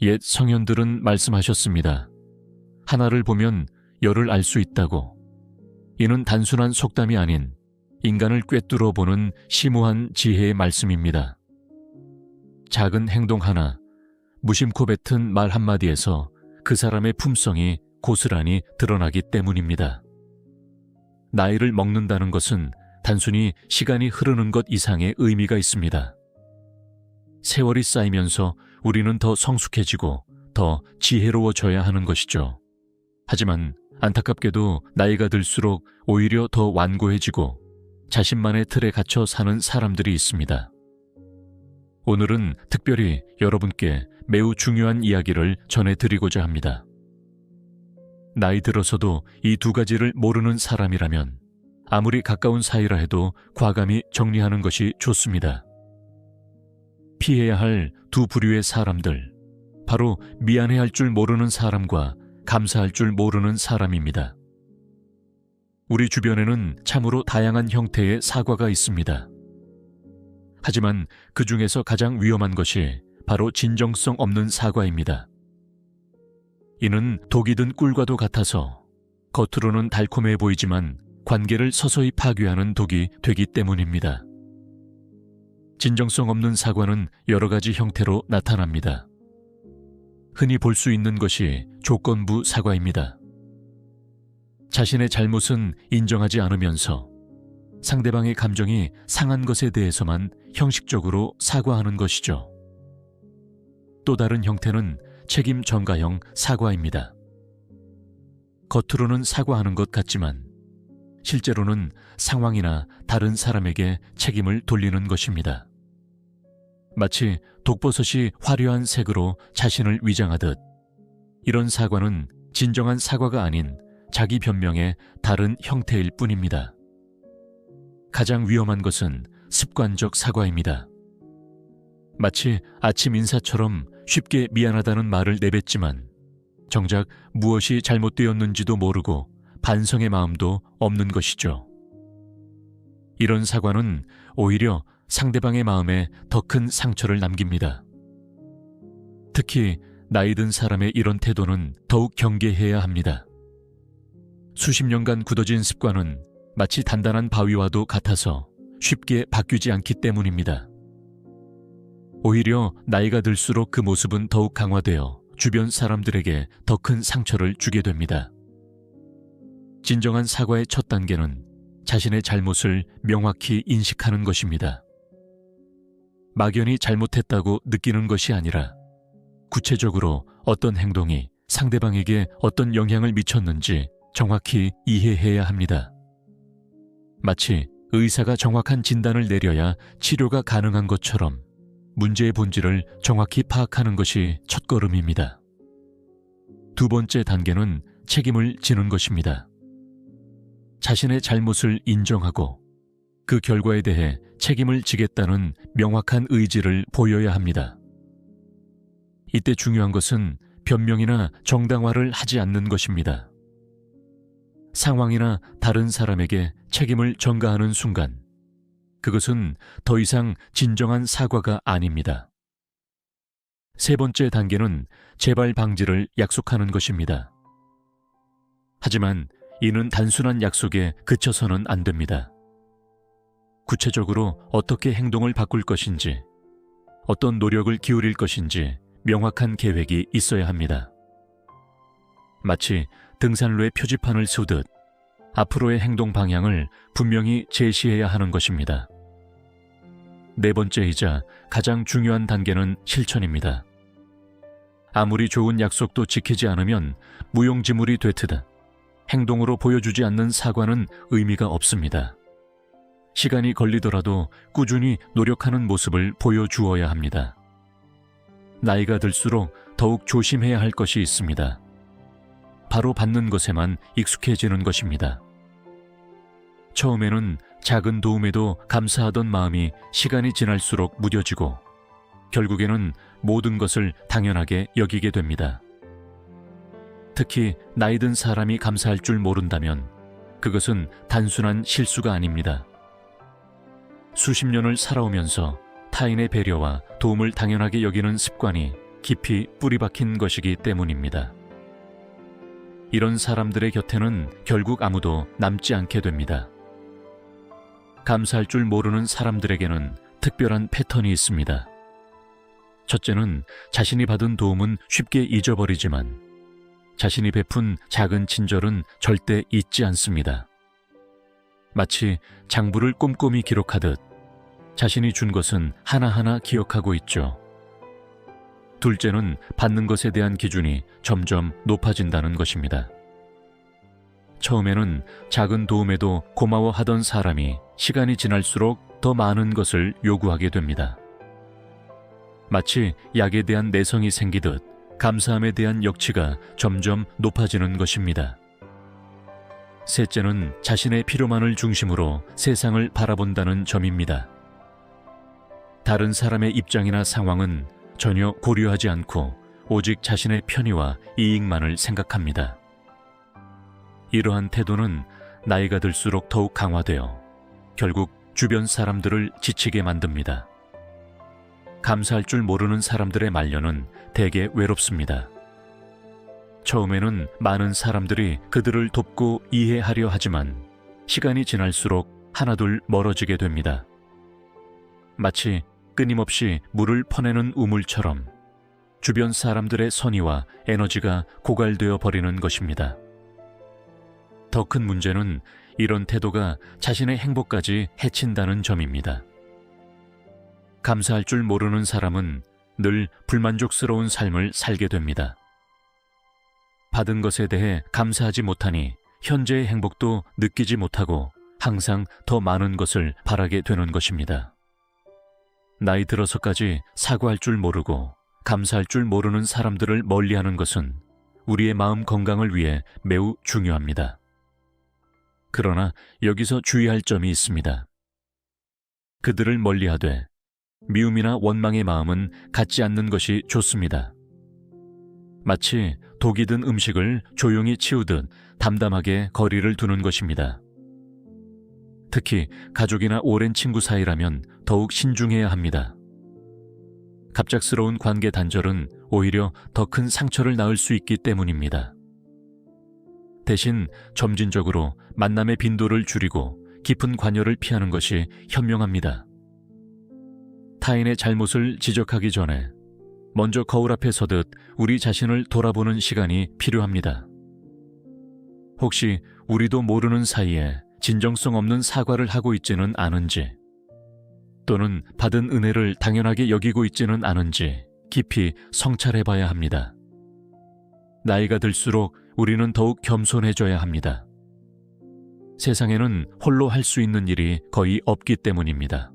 옛 성현들은 말씀하셨습니다. 하나를 보면 열을 알 수 있다고. 이는 단순한 속담이 아닌 인간을 꿰뚫어 보는 심오한 지혜의 말씀입니다. 작은 행동 하나, 무심코 뱉은 말 한마디에서 그 사람의 품성이 고스란히 드러나기 때문입니다. 나이를 먹는다는 것은 단순히 시간이 흐르는 것 이상의 의미가 있습니다. 세월이 쌓이면서 우리는 더 성숙해지고 더 지혜로워져야 하는 것이죠. 하지만 안타깝게도 나이가 들수록 오히려 더 완고해지고 자신만의 틀에 갇혀 사는 사람들이 있습니다. 오늘은 특별히 여러분께 매우 중요한 이야기를 전해드리고자 합니다. 나이 들어서도 이 두 가지를 모르는 사람이라면 아무리 가까운 사이라 해도 과감히 정리하는 것이 좋습니다. 피해야 할 두 부류의 사람들, 바로 미안해할 줄 모르는 사람과 감사할 줄 모르는 사람입니다. 우리 주변에는 참으로 다양한 형태의 사과가 있습니다. 하지만 그 중에서 가장 위험한 것이 바로 진정성 없는 사과입니다. 이는 독이 든 꿀과도 같아서 겉으로는 달콤해 보이지만 관계를 서서히 파괴하는 독이 되기 때문입니다. 진정성 없는 사과는 여러 가지 형태로 나타납니다. 흔히 볼 수 있는 것이 조건부 사과입니다. 자신의 잘못은 인정하지 않으면서 상대방의 감정이 상한 것에 대해서만 형식적으로 사과하는 것이죠. 또 다른 형태는 책임 전가형 사과입니다. 겉으로는 사과하는 것 같지만 실제로는 상황이나 다른 사람에게 책임을 돌리는 것입니다. 마치 독버섯이 화려한 색으로 자신을 위장하듯 이런 사과는 진정한 사과가 아닌 자기 변명의 다른 형태일 뿐입니다. 가장 위험한 것은 습관적 사과입니다. 마치 아침 인사처럼 쉽게 미안하다는 말을 내뱉지만 정작 무엇이 잘못되었는지도 모르고 반성의 마음도 없는 것이죠. 이런 사과는 오히려 상대방의 마음에 더 큰 상처를 남깁니다. 특히 나이 든 사람의 이런 태도는 더욱 경계해야 합니다. 수십 년간 굳어진 습관은 마치 단단한 바위와도 같아서 쉽게 바뀌지 않기 때문입니다. 오히려 나이가 들수록 그 모습은 더욱 강화되어 주변 사람들에게 더 큰 상처를 주게 됩니다. 진정한 사과의 첫 단계는 자신의 잘못을 명확히 인식하는 것입니다. 막연히 잘못했다고 느끼는 것이 아니라 구체적으로 어떤 행동이 상대방에게 어떤 영향을 미쳤는지 정확히 이해해야 합니다. 마치 의사가 정확한 진단을 내려야 치료가 가능한 것처럼 문제의 본질을 정확히 파악하는 것이 첫걸음입니다. 두 번째 단계는 책임을 지는 것입니다. 자신의 잘못을 인정하고 그 결과에 대해 책임을 지겠다는 명확한 의지를 보여야 합니다. 이때 중요한 것은 변명이나 정당화를 하지 않는 것입니다. 상황이나 다른 사람에게 책임을 전가하는 순간 그것은 더 이상 진정한 사과가 아닙니다. 세 번째 단계는 재발 방지를 약속하는 것입니다. 하지만 이는 단순한 약속에 그쳐서는 안 됩니다. 구체적으로 어떻게 행동을 바꿀 것인지, 어떤 노력을 기울일 것인지 명확한 계획이 있어야 합니다. 마치 등산로에 표지판을 쏘듯 앞으로의 행동 방향을 분명히 제시해야 하는 것입니다. 네 번째이자 가장 중요한 단계는 실천입니다. 아무리 좋은 약속도 지키지 않으면 무용지물이 되듯 행동으로 보여주지 않는 사과는 의미가 없습니다. 시간이 걸리더라도 꾸준히 노력하는 모습을 보여주어야 합니다. 나이가 들수록 더욱 조심해야 할 것이 있습니다. 바로 받는 것에만 익숙해지는 것입니다. 처음에는 작은 도움에도 감사하던 마음이 시간이 지날수록 무뎌지고 결국에는 모든 것을 당연하게 여기게 됩니다. 특히 나이 든 사람이 감사할 줄 모른다면 그것은 단순한 실수가 아닙니다. 수십 년을 살아오면서 타인의 배려와 도움을 당연하게 여기는 습관이 깊이 뿌리 박힌 것이기 때문입니다. 이런 사람들의 곁에는 결국 아무도 남지 않게 됩니다. 감사할 줄 모르는 사람들에게는 특별한 패턴이 있습니다. 첫째는 자신이 받은 도움은 쉽게 잊어버리지만 자신이 베푼 작은 친절은 절대 잊지 않습니다. 마치 장부를 꼼꼼히 기록하듯 자신이 준 것은 하나하나 기억하고 있죠. 둘째는 받는 것에 대한 기준이 점점 높아진다는 것입니다. 처음에는 작은 도움에도 고마워하던 사람이 시간이 지날수록 더 많은 것을 요구하게 됩니다. 마치 약에 대한 내성이 생기듯 감사함에 대한 역치가 점점 높아지는 것입니다. 셋째는 자신의 필요만을 중심으로 세상을 바라본다는 점입니다. 다른 사람의 입장이나 상황은 전혀 고려하지 않고 오직 자신의 편의와 이익만을 생각합니다. 이러한 태도는 나이가 들수록 더욱 강화되어 결국 주변 사람들을 지치게 만듭니다. 감사할 줄 모르는 사람들의 말년은 대개 외롭습니다. 처음에는 많은 사람들이 그들을 돕고 이해하려 하지만 시간이 지날수록 하나둘 멀어지게 됩니다. 마치 끊임없이 물을 퍼내는 우물처럼 주변 사람들의 선의와 에너지가 고갈되어 버리는 것입니다. 더 큰 문제는 이런 태도가 자신의 행복까지 해친다는 점입니다. 감사할 줄 모르는 사람은 늘 불만족스러운 삶을 살게 됩니다. 받은 것에 대해 감사하지 못하니 현재의 행복도 느끼지 못하고 항상 더 많은 것을 바라게 되는 것입니다. 나이 들어서까지 사과할 줄 모르고 감사할 줄 모르는 사람들을 멀리하는 것은 우리의 마음 건강을 위해 매우 중요합니다. 그러나 여기서 주의할 점이 있습니다. 그들을 멀리하되 미움이나 원망의 마음은 갖지 않는 것이 좋습니다. 마치 독이 든 음식을 조용히 치우듯 담담하게 거리를 두는 것입니다. 특히 가족이나 오랜 친구 사이라면 더욱 신중해야 합니다. 갑작스러운 관계 단절은 오히려 더 큰 상처를 낳을 수 있기 때문입니다. 대신 점진적으로 만남의 빈도를 줄이고 깊은 관여를 피하는 것이 현명합니다. 타인의 잘못을 지적하기 전에 먼저 거울 앞에 서듯 우리 자신을 돌아보는 시간이 필요합니다. 혹시 우리도 모르는 사이에 진정성 없는 사과를 하고 있지는 않은지, 또는 받은 은혜를 당연하게 여기고 있지는 않은지 깊이 성찰해봐야 합니다. 나이가 들수록 우리는 더욱 겸손해져야 합니다. 세상에는 홀로 할 수 있는 일이 거의 없기 때문입니다.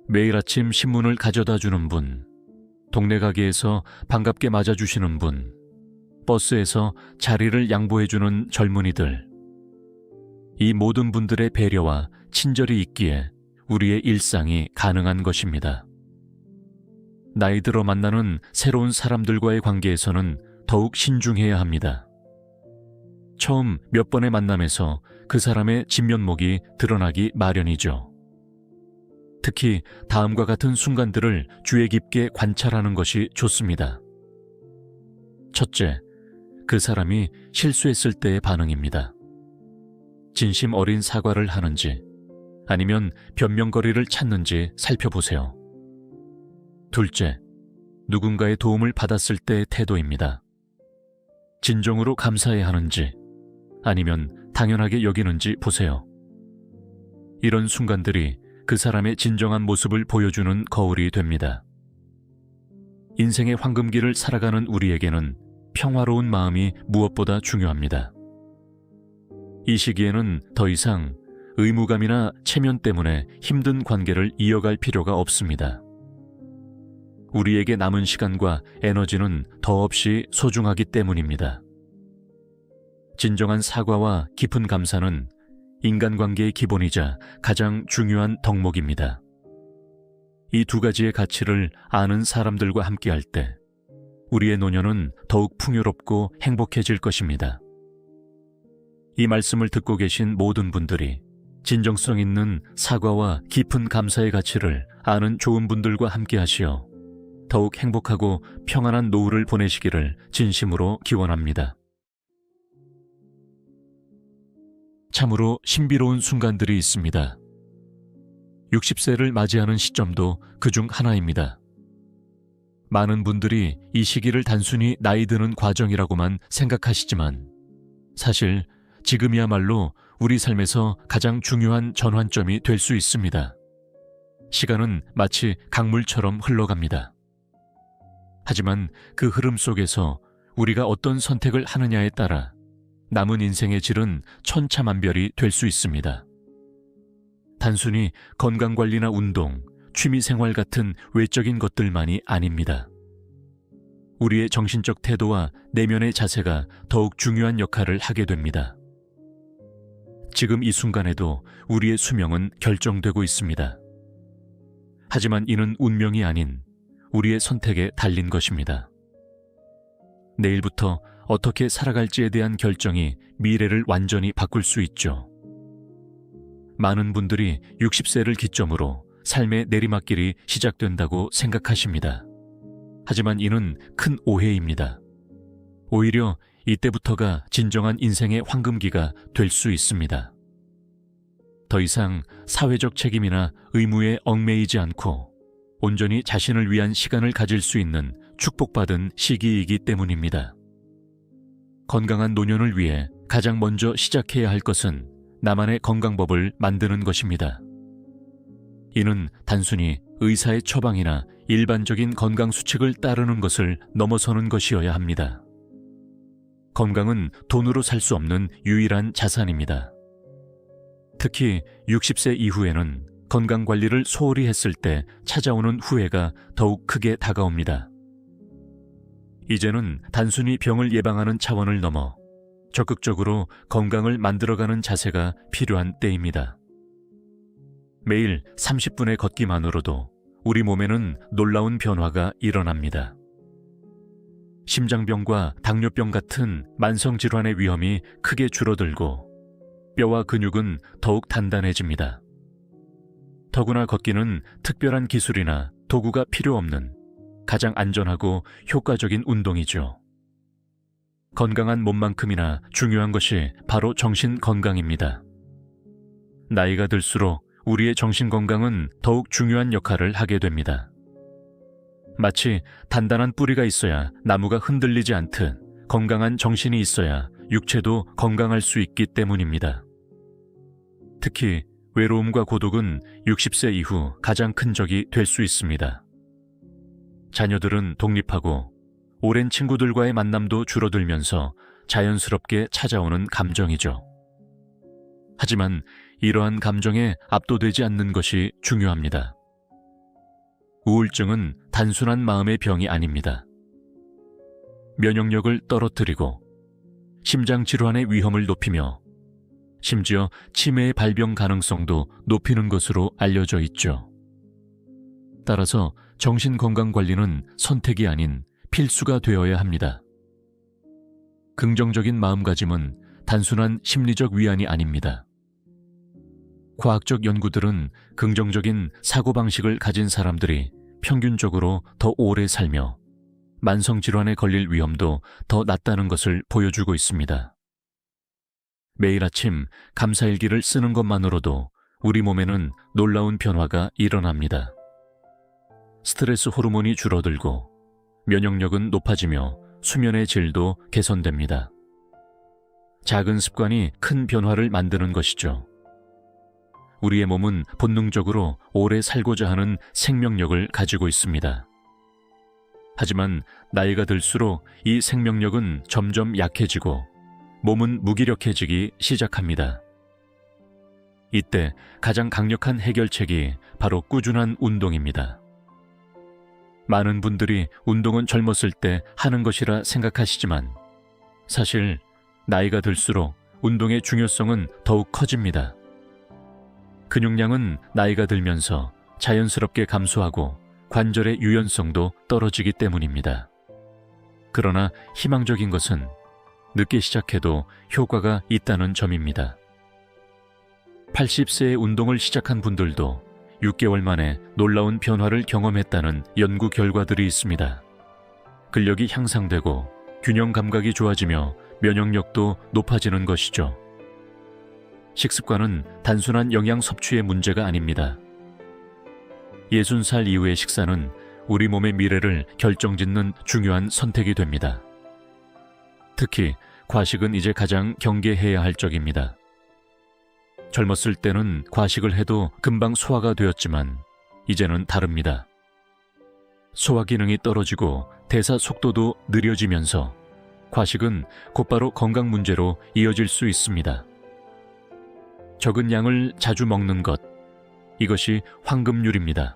매일 아침 신문을 가져다 주는 분, 동네 가게에서 반갑게 맞아주시는 분, 버스에서 자리를 양보해주는 젊은이들, 이 모든 분들의 배려와 친절이 있기에 우리의 일상이 가능한 것입니다. 나이 들어 만나는 새로운 사람들과의 관계에서는 더욱 신중해야 합니다. 처음 몇 번의 만남에서 그 사람의 진면목이 드러나기 마련이죠. 특히 다음과 같은 순간들을 주의 깊게 관찰하는 것이 좋습니다. 첫째, 그 사람이 실수했을 때의 반응입니다. 진심 어린 사과를 하는지 아니면 변명거리를 찾는지 살펴보세요. 둘째, 누군가의 도움을 받았을 때의 태도입니다. 진정으로 감사해야 하는지 아니면 당연하게 여기는지 보세요. 이런 순간들이 그 사람의 진정한 모습을 보여주는 거울이 됩니다. 인생의 황금기를 살아가는 우리에게는 평화로운 마음이 무엇보다 중요합니다. 이 시기에는 더 이상 의무감이나 체면 때문에 힘든 관계를 이어갈 필요가 없습니다. 우리에게 남은 시간과 에너지는 더없이 소중하기 때문입니다. 진정한 사과와 깊은 감사는 인간관계의 기본이자 가장 중요한 덕목입니다. 이 두 가지의 가치를 아는 사람들과 함께할 때 우리의 노년은 더욱 풍요롭고 행복해질 것입니다. 이 말씀을 듣고 계신 모든 분들이 진정성 있는 사과와 깊은 감사의 가치를 아는 좋은 분들과 함께하시어 더욱 행복하고 평안한 노후를 보내시기를 진심으로 기원합니다. 참으로 신비로운 순간들이 있습니다. 60세를 맞이하는 시점도 그중 하나입니다. 많은 분들이 이 시기를 단순히 나이 드는 과정이라고만 생각하시지만 사실 지금이야말로 우리 삶에서 가장 중요한 전환점이 될 수 있습니다. 시간은 마치 강물처럼 흘러갑니다. 하지만 그 흐름 속에서 우리가 어떤 선택을 하느냐에 따라 남은 인생의 질은 천차만별이 될 수 있습니다. 단순히 건강관리나 운동, 취미생활 같은 외적인 것들만이 아닙니다. 우리의 정신적 태도와 내면의 자세가 더욱 중요한 역할을 하게 됩니다. 지금 이 순간에도 우리의 수명은 결정되고 있습니다. 하지만 이는 운명이 아닌 우리의 선택에 달린 것입니다. 내일부터 어떻게 살아갈지에 대한 결정이 미래를 완전히 바꿀 수 있죠. 많은 분들이 60세를 기점으로 삶의 내리막길이 시작된다고 생각하십니다. 하지만 이는 큰 오해입니다. 오히려 이때부터가 진정한 인생의 황금기가 될 수 있습니다. 더 이상 사회적 책임이나 의무에 얽매이지 않고 온전히 자신을 위한 시간을 가질 수 있는 축복받은 시기이기 때문입니다. 건강한 노년을 위해 가장 먼저 시작해야 할 것은 나만의 건강법을 만드는 것입니다. 이는 단순히 의사의 처방이나 일반적인 건강 수칙을 따르는 것을 넘어서는 것이어야 합니다. 건강은 돈으로 살 수 없는 유일한 자산입니다. 특히 60세 이후에는 건강관리를 소홀히 했을 때 찾아오는 후회가 더욱 크게 다가옵니다. 이제는 단순히 병을 예방하는 차원을 넘어 적극적으로 건강을 만들어가는 자세가 필요한 때입니다. 매일 30분의 걷기만으로도 우리 몸에는 놀라운 변화가 일어납니다. 심장병과 당뇨병 같은 만성질환의 위험이 크게 줄어들고 뼈와 근육은 더욱 단단해집니다. 더구나 걷기는 특별한 기술이나 도구가 필요 없는 가장 안전하고 효과적인 운동이죠. 건강한 몸만큼이나 중요한 것이 바로 정신 건강입니다. 나이가 들수록 우리의 정신 건강은 더욱 중요한 역할을 하게 됩니다. 마치 단단한 뿌리가 있어야 나무가 흔들리지 않듯 건강한 정신이 있어야 육체도 건강할 수 있기 때문입니다. 특히 외로움과 고독은 60세 이후 가장 큰 적이 될 수 있습니다. 자녀들은 독립하고 오랜 친구들과의 만남도 줄어들면서 자연스럽게 찾아오는 감정이죠. 하지만 이러한 감정에 압도되지 않는 것이 중요합니다. 우울증은 단순한 마음의 병이 아닙니다. 면역력을 떨어뜨리고 심장질환의 위험을 높이며 심지어 치매의 발병 가능성도 높이는 것으로 알려져 있죠. 따라서 정신건강관리는 선택이 아닌 필수가 되어야 합니다. 긍정적인 마음가짐은 단순한 심리적 위안이 아닙니다. 과학적 연구들은 긍정적인 사고방식을 가진 사람들이 평균적으로 더 오래 살며 만성질환에 걸릴 위험도 더 낮다는 것을 보여주고 있습니다. 매일 아침 감사일기를 쓰는 것만으로도 우리 몸에는 놀라운 변화가 일어납니다. 스트레스 호르몬이 줄어들고 면역력은 높아지며 수면의 질도 개선됩니다. 작은 습관이 큰 변화를 만드는 것이죠. 우리의 몸은 본능적으로 오래 살고자 하는 생명력을 가지고 있습니다. 하지만 나이가 들수록 이 생명력은 점점 약해지고 몸은 무기력해지기 시작합니다. 이때 가장 강력한 해결책이 바로 꾸준한 운동입니다. 많은 분들이 운동은 젊었을 때 하는 것이라 생각하시지만 사실 나이가 들수록 운동의 중요성은 더욱 커집니다. 근육량은 나이가 들면서 자연스럽게 감소하고 관절의 유연성도 떨어지기 때문입니다. 그러나 희망적인 것은 늦게 시작해도 효과가 있다는 점입니다. 80세에 운동을 시작한 분들도 6개월 만에 놀라운 변화를 경험했다는 연구 결과들이 있습니다. 근력이 향상되고 균형 감각이 좋아지며 면역력도 높아지는 것이죠. 식습관은 단순한 영양 섭취의 문제가 아닙니다. 60살 이후의 식사는 우리 몸의 미래를 결정짓는 중요한 선택이 됩니다. 특히 과식은 이제 가장 경계해야 할 적입니다. 젊었을 때는 과식을 해도 금방 소화가 되었지만 이제는 다릅니다. 소화 기능이 떨어지고 대사 속도도 느려지면서 과식은 곧바로 건강 문제로 이어질 수 있습니다. 적은 양을 자주 먹는 것, 이것이 황금률입니다.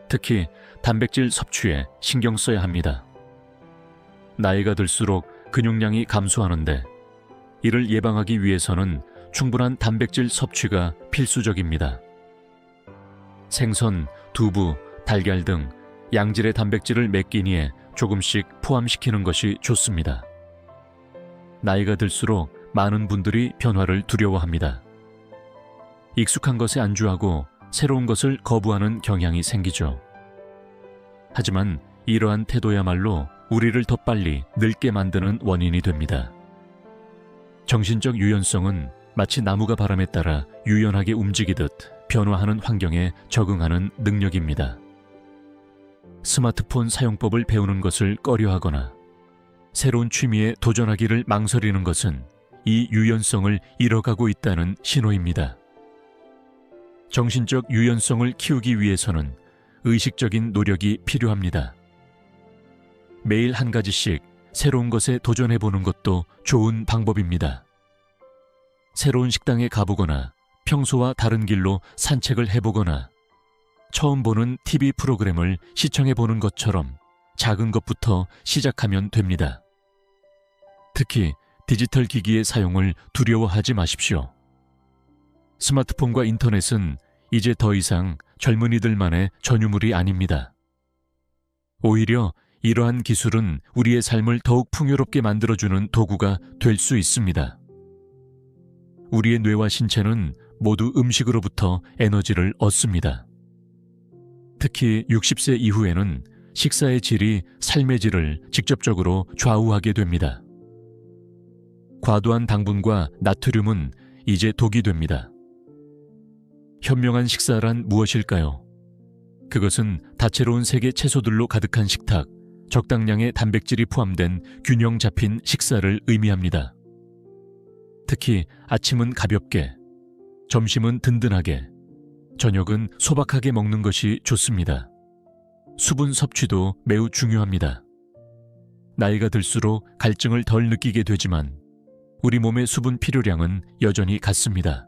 특히 단백질 섭취에 신경 써야 합니다. 나이가 들수록 근육량이 감소하는데 이를 예방하기 위해서는 충분한 단백질 섭취가 필수적입니다. 생선, 두부, 달걀 등 양질의 단백질을 매 끼니에 조금씩 포함시키는 것이 좋습니다. 나이가 들수록 많은 분들이 변화를 두려워합니다. 익숙한 것에 안주하고 새로운 것을 거부하는 경향이 생기죠. 하지만 이러한 태도야말로 우리를 더 빨리 늙게 만드는 원인이 됩니다. 정신적 유연성은 마치 나무가 바람에 따라 유연하게 움직이듯 변화하는 환경에 적응하는 능력입니다. 스마트폰 사용법을 배우는 것을 꺼려하거나 새로운 취미에 도전하기를 망설이는 것은 이 유연성을 잃어가고 있다는 신호입니다. 정신적 유연성을 키우기 위해서는 의식적인 노력이 필요합니다. 매일 한 가지씩 새로운 것에 도전해보는 것도 좋은 방법입니다. 새로운 식당에 가보거나 평소와 다른 길로 산책을 해보거나 처음 보는 TV 프로그램을 시청해보는 것처럼 작은 것부터 시작하면 됩니다. 특히 디지털 기기의 사용을 두려워하지 마십시오. 스마트폰과 인터넷은 이제 더 이상 젊은이들만의 전유물이 아닙니다. 오히려 이러한 기술은 우리의 삶을 더욱 풍요롭게 만들어주는 도구가 될 수 있습니다. 우리의 뇌와 신체는 모두 음식으로부터 에너지를 얻습니다. 특히 60세 이후에는 식사의 질이 삶의 질을 직접적으로 좌우하게 됩니다. 과도한 당분과 나트륨은 이제 독이 됩니다. 현명한 식사란 무엇일까요? 그것은 다채로운 색의 채소들로 가득한 식탁, 적당량의 단백질이 포함된 균형 잡힌 식사를 의미합니다. 특히 아침은 가볍게, 점심은 든든하게, 저녁은 소박하게 먹는 것이 좋습니다. 수분 섭취도 매우 중요합니다. 나이가 들수록 갈증을 덜 느끼게 되지만 우리 몸의 수분 필요량은 여전히 같습니다.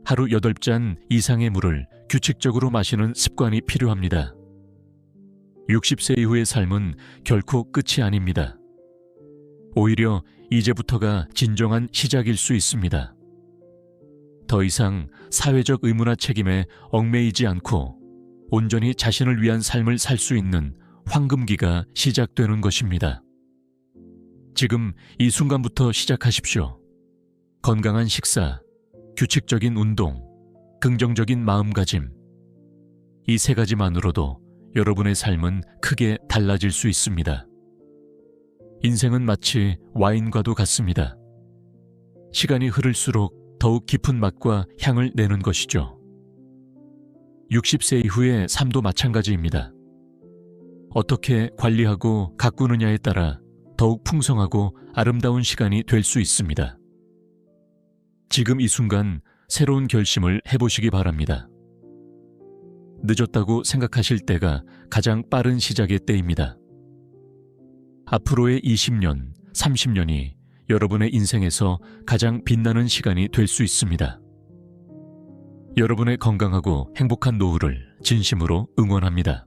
하루 8잔 이상의 물을 규칙적으로 마시는 습관이 필요합니다. 60세 이후의 삶은 결코 끝이 아닙니다. 오히려 이제부터가 진정한 시작일 수 있습니다. 더 이상 사회적 의무나 책임에 얽매이지 않고 온전히 자신을 위한 삶을 살 수 있는 황금기가 시작되는 것입니다. 지금 이 순간부터 시작하십시오. 건강한 식사, 규칙적인 운동, 긍정적인 마음가짐. 이 세 가지만으로도 여러분의 삶은 크게 달라질 수 있습니다. 인생은 마치 와인과도 같습니다. 시간이 흐를수록 더욱 깊은 맛과 향을 내는 것이죠. 60세 이후의 삶도 마찬가지입니다. 어떻게 관리하고 가꾸느냐에 따라 더욱 풍성하고 아름다운 시간이 될 수 있습니다. 지금 이 순간 새로운 결심을 해보시기 바랍니다. 늦었다고 생각하실 때가 가장 빠른 시작의 때입니다. 앞으로의 20년, 30년이 여러분의 인생에서 가장 빛나는 시간이 될 수 있습니다. 여러분의 건강하고 행복한 노후를 진심으로 응원합니다.